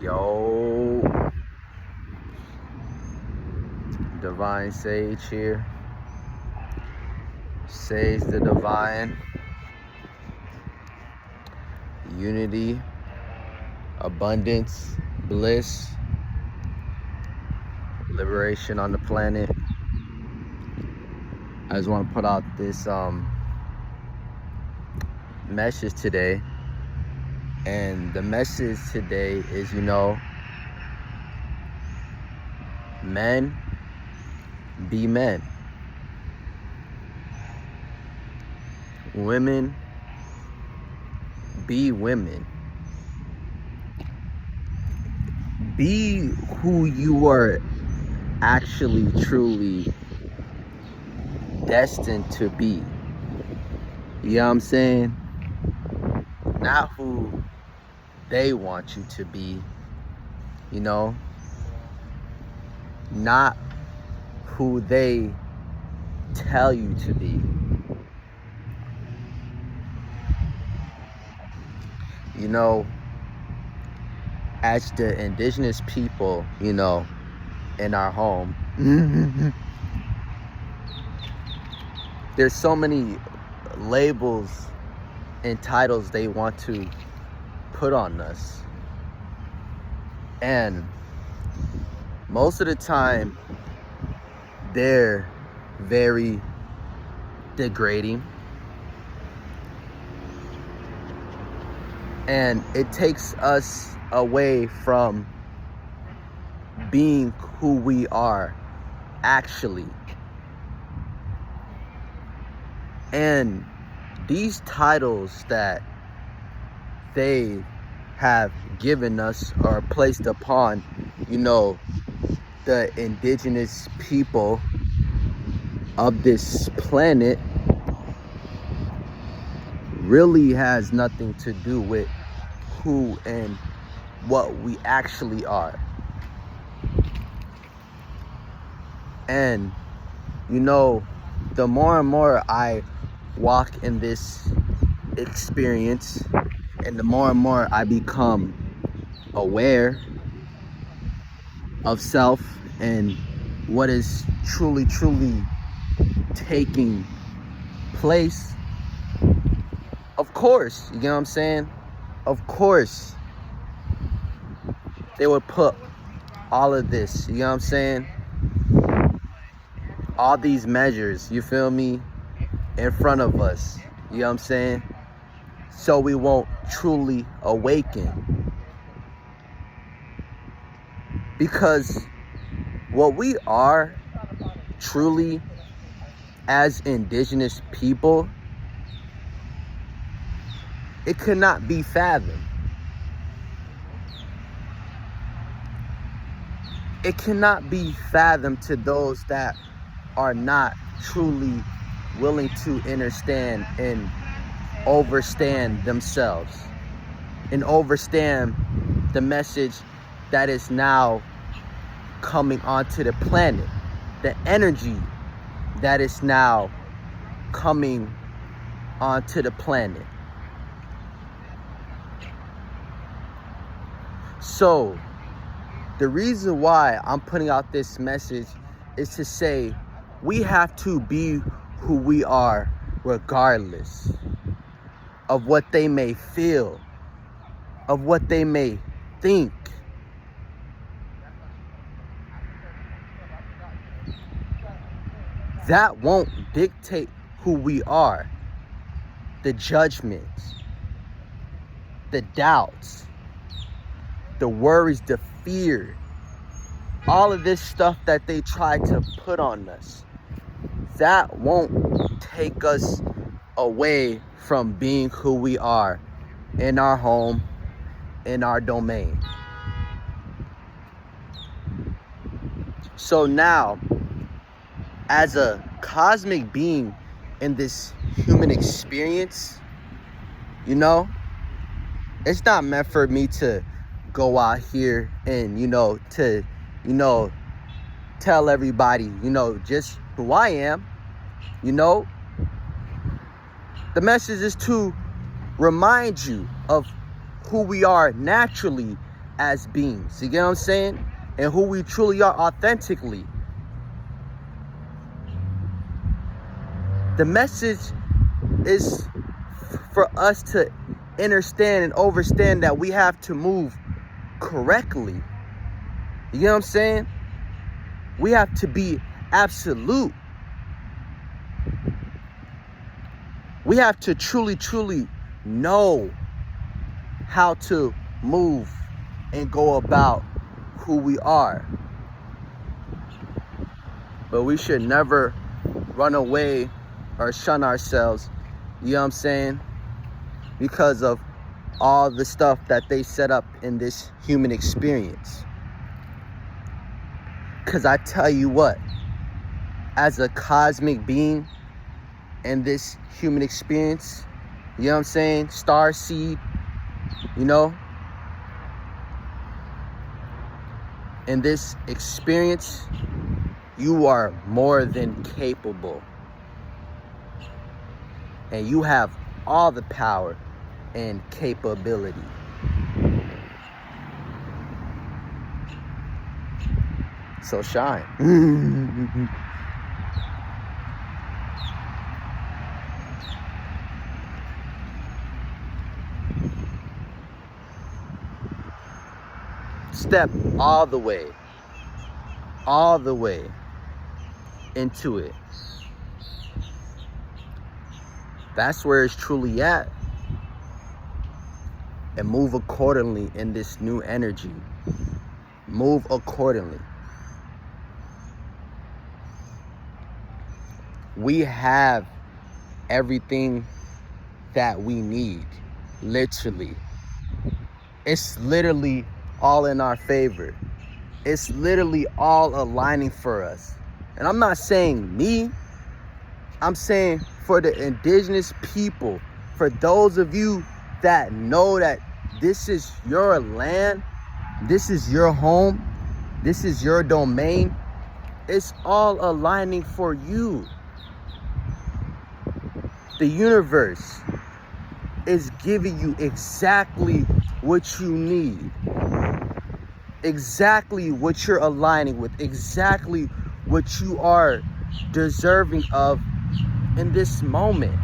Yo, Divine Sage here. Sage the Divine. Unity, abundance, bliss, liberation on the planet. I just want to put out this message today. And the message today is, men be men. Women be women. Be who you are actually, truly destined to be. You know what I'm saying? Not who they want you to be, not who they tell you to be. As the indigenous people, in our home, there's so many labels and titles they want to put on us. And most of the time, they're very degrading. And it takes us away from being who we are actually. And these titles that they have given us or placed upon, the indigenous people of this planet really has nothing to do with who and what we actually are. And the more and more I walk in this experience, and the more and more I become aware of self and what is truly taking place, of course, you know what I'm saying? Of course, they would put all of this, you know what I'm saying? All these measures, you feel me, in front of us, you know what I'm saying? So we won't truly awaken. Because what we are truly as indigenous people, it could not be fathomed. It cannot be fathomed to those that are not truly willing to understand and overstand themselves and overstand the message that is now coming onto the planet, the energy that is now coming onto the planet. So the reason why I'm putting out this message is to say we have to be who we are regardless of what they may feel, of what they may think. That won't dictate who we are. The judgments, the doubts, the worries, the fear, all of this stuff that they try to put on us, that won't take us away from being who we are in our home, in our domain. So now, as a cosmic being in this human experience, it's not meant for me to go out here and, tell everybody, just who I am. The message is to remind you of who we are naturally as beings. You get what I'm saying? And who we truly are authentically. The message is for us to understand and understand that we have to move correctly. You get what I'm saying? We have to be absolute. We have to truly, truly know how to move and go about who we are. But we should never run away or shun ourselves, you know what I'm saying? Because of all the stuff that they set up in this human experience. Because I tell you what, as a cosmic being in this human experience, you know what I'm saying? Star seed, you know? In this experience, you are more than capable. And you have all the power and capability. So shine. Step all the way into it. That's where it's truly at. And move accordingly in this new energy. Move accordingly. We have everything that we need. Literally. It's literally all in our favor. It's literally all aligning for us. And I'm not saying me. I'm saying for the indigenous people, for those of you that know that this is your land, this is your home, this is your domain, it's all aligning for you. The universe is giving you exactly what you need, exactly what you're aligning with, exactly what you are deserving of in this moment.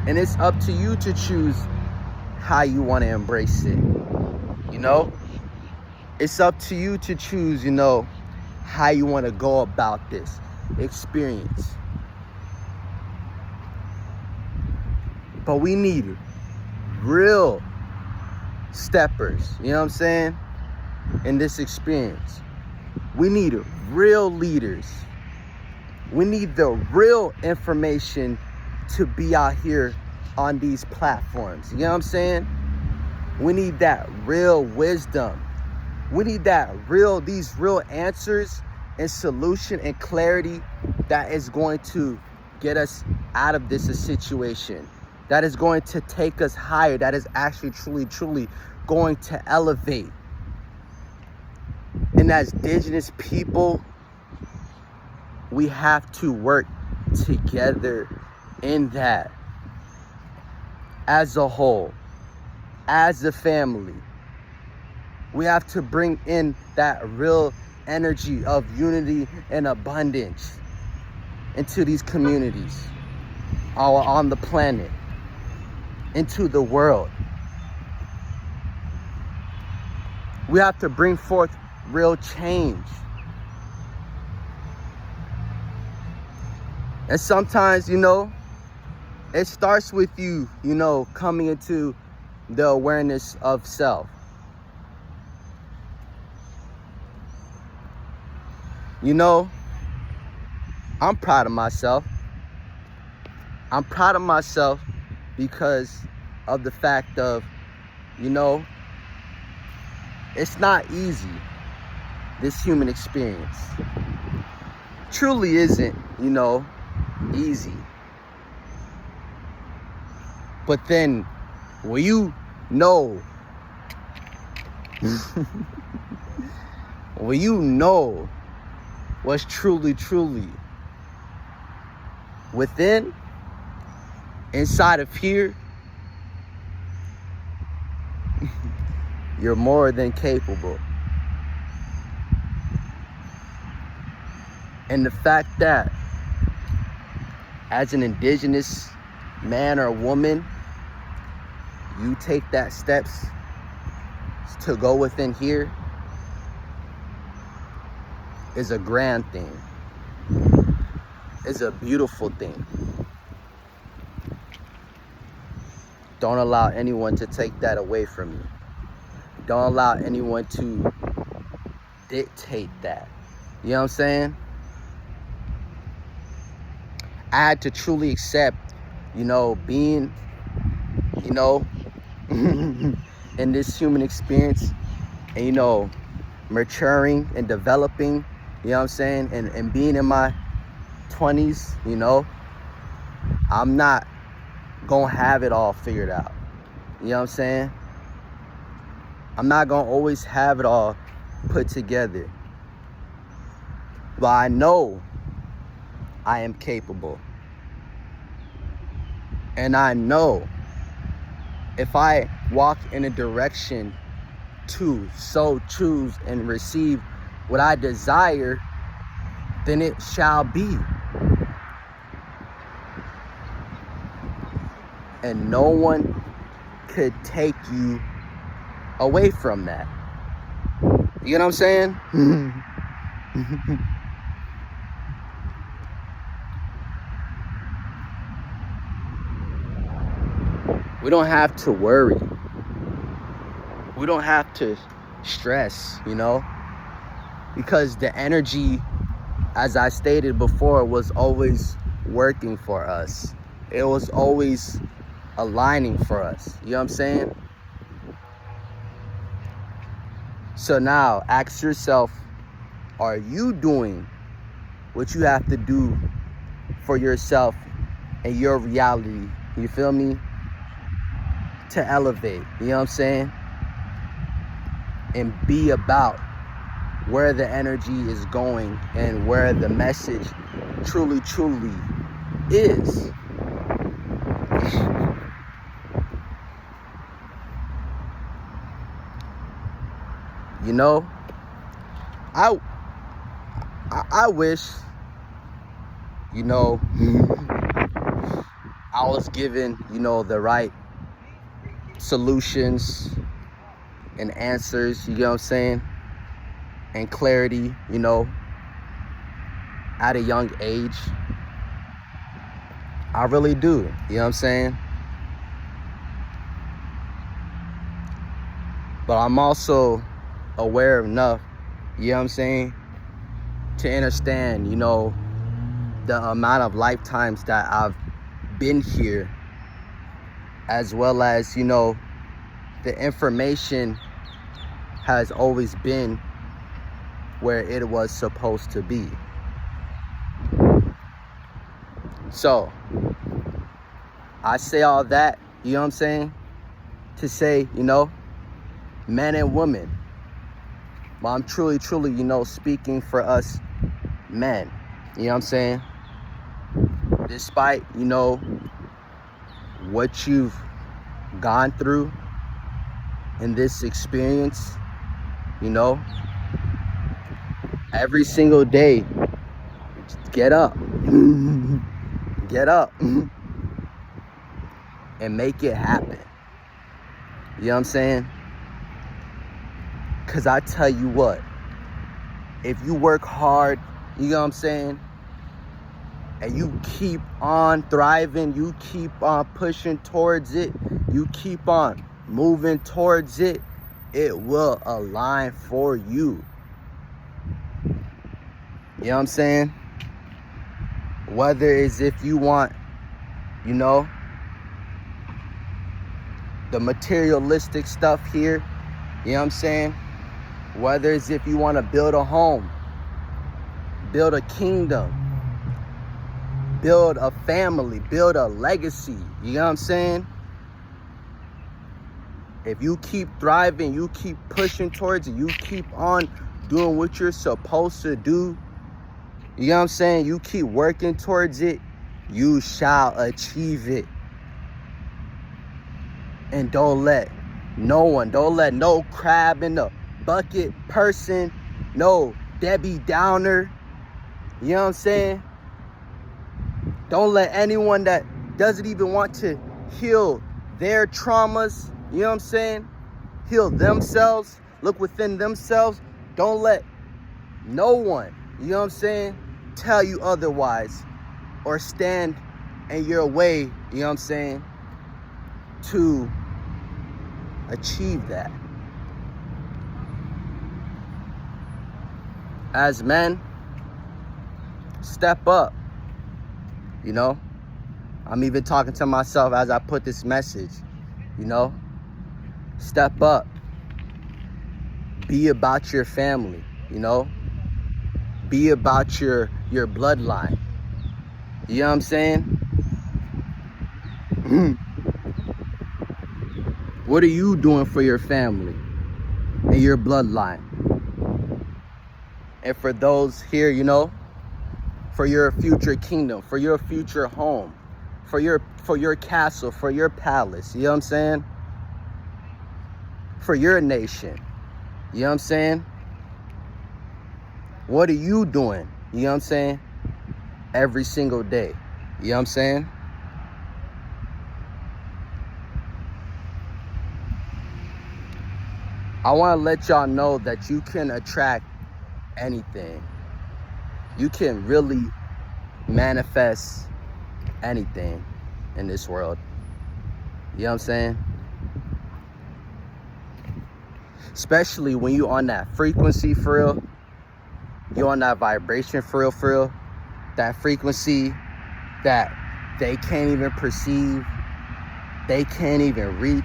And it's up to you to choose how you want to embrace it. You know? It's up to you to choose, you know, how you want to go about this experience. But we need real steppers, you know what I'm saying? In this experience. We need real leaders. We need the real information to be out here on these platforms. You know what I'm saying? We need that real wisdom. We need these real answers and solution and clarity that is going to get us out of this situation. That is going to take us higher. That is actually truly going to elevate. And as indigenous people, we have to work together in that. As a whole, as a family, we have to bring in that real energy of unity and abundance into these communities, all on the planet, into the world. We have to bring forth real change. And sometimes, you know, it starts with you, you know, coming into the awareness of self. You know, I'm proud of myself. I'm proud of myself because of the fact of, you know, it's not easy, this human experience. Truly isn't, you know, easy. But then, when you know, when you know what's truly within, inside of here, You're more than capable. And the fact that as an indigenous man or woman, you take that steps to go within here is a grand thing. It's a beautiful thing. Don't allow anyone to take that away from you. Don't allow anyone to dictate that. You know what I'm saying? I had to truly accept, being, in this human experience and, maturing and developing, you know what I'm saying? And being in my 20s, I'm not gonna have it all figured out. You know what I'm saying? I'm not gonna always have it all put together. But I know I am capable. And I know if I walk in a direction to so choose and receive what I desire, then it shall be. And no one could take you away from that. You know what I'm saying? We don't have to worry. We don't have to stress, because the energy, as I stated before, was always working for us. It was always aligning for us. You know what I'm saying? So now ask yourself, are you doing what you have to do for yourself and your reality? You feel me? To elevate, you know what I'm saying? And be about where the energy is going and where the message truly is. I wish, I was given, the right solutions and answers, you know what I'm saying? And clarity, at a young age. I really do, you know what I'm saying? But I'm also aware enough, you know what I'm saying, to understand, the amount of lifetimes that I've been here, as well as, the information has always been where it was supposed to be. So, I say all that, you know what I'm saying, to say, men and women. But I'm truly, speaking for us men. You know what I'm saying? Despite, what you've gone through in this experience, every single day, just get up. Get up. And make it happen. You know what I'm saying? Because I tell you what, if you work hard, you know what I'm saying, and you keep on thriving, you keep on pushing towards it, you keep on moving towards it, it will align for you. You know what I'm saying? Whether it's if you want, the materialistic stuff here, you know what I'm saying? Whether it's if you want to build a home, build a kingdom, build a family, build a legacy, you know what I'm saying? If you keep thriving, you keep pushing towards it, you keep on doing what you're supposed to do, you know what I'm saying? You keep working towards it, you shall achieve it. And don't let No one. Don't let no crab in the bucket person, no Debbie Downer, you know what I'm saying? Don't let anyone that doesn't even want to heal their traumas, you know what I'm saying? Heal themselves, look within themselves. Don't let no one, you know what I'm saying, tell you otherwise or stand in your way, you know what I'm saying, to achieve that. As men, step up, you know? I'm even talking to myself as I put this message, you know? Step up. Be about your family, you know? Be about your bloodline. You know what I'm saying? What are you doing for your family and your bloodline? And for those here, you know, for your future kingdom, for your future home, for your castle, for your palace, you know what I'm saying? For your nation, you know what I'm saying? What are you doing, you know what I'm saying, every single day, you know what I'm saying? I want to let y'all know that you can attract anything. You can really manifest anything in this world. You know what I'm saying? Especially when you on that frequency for real. You on that vibration for real. That frequency that they can't even perceive. They can't even reach.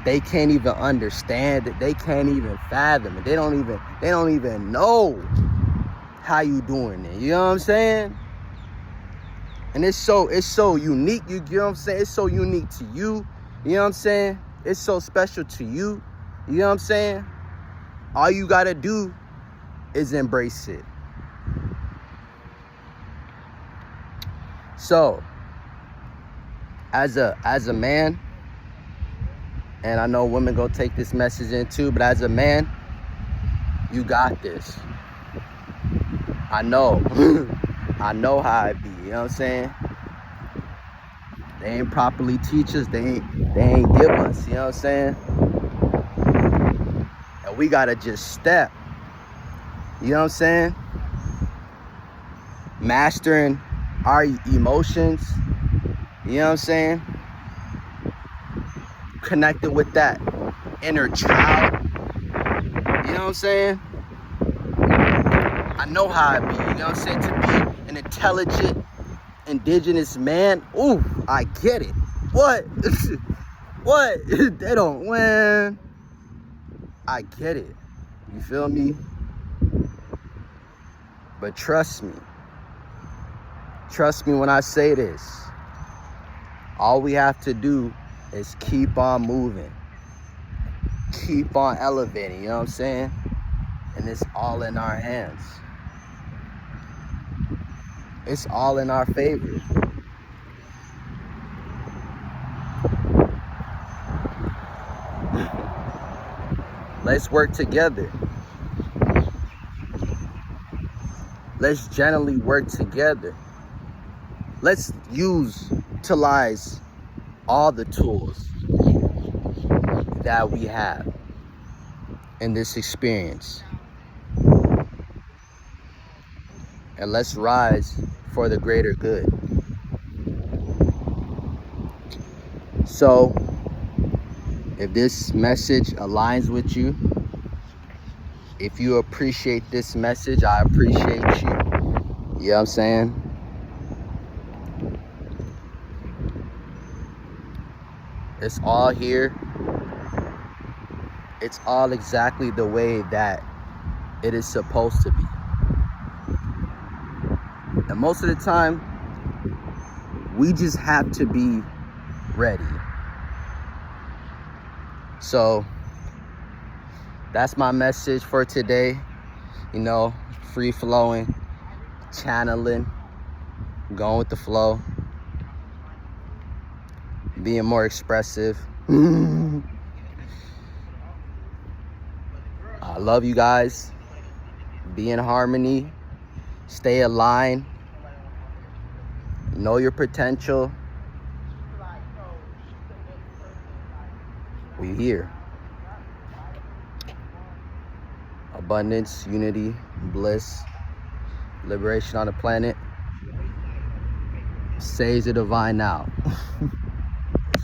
They can't even understand it. They can't even fathom it. They don't even know how you doing it. You know what I'm saying? And it's so unique. You know what I'm saying? It's so unique to you. You know what I'm saying? It's so special to you. You know what I'm saying? All you gotta do is embrace it. So, as a man, and I know women gonna take this message in too, but as a man, you got this. I know. I know how it be, you know what I'm saying? They ain't properly teach us, they ain't give us, you know what I'm saying? And we gotta just step, you know what I'm saying? Mastering our emotions, you know what I'm saying? Connected with that inner child, you know what I'm saying? I know how it be, you know what I'm saying? To be an intelligent, indigenous man, ooh, I get it. What? What? They don't win. I get it. You feel me? But trust me. Trust me when I say this. All we have to do is keep on moving. Keep on elevating, you know what I'm saying? And it's all in our hands. It's all in our favor. Let's work together. Let's generally work together. Let's utilize all the tools that we have in this experience. And let's rise for the greater good. So, if this message aligns with you, if you appreciate this message, I appreciate you. You know what I'm saying? It's all here. It's all exactly the way that it is supposed to be. And most of the time, we just have to be ready. So, that's my message for today. You know, free flowing, channeling, going with the flow, being more expressive. love you guys. Be in harmony. Stay aligned. Know your potential. We here. Abundance, unity, bliss, liberation on the planet. Says the divine now.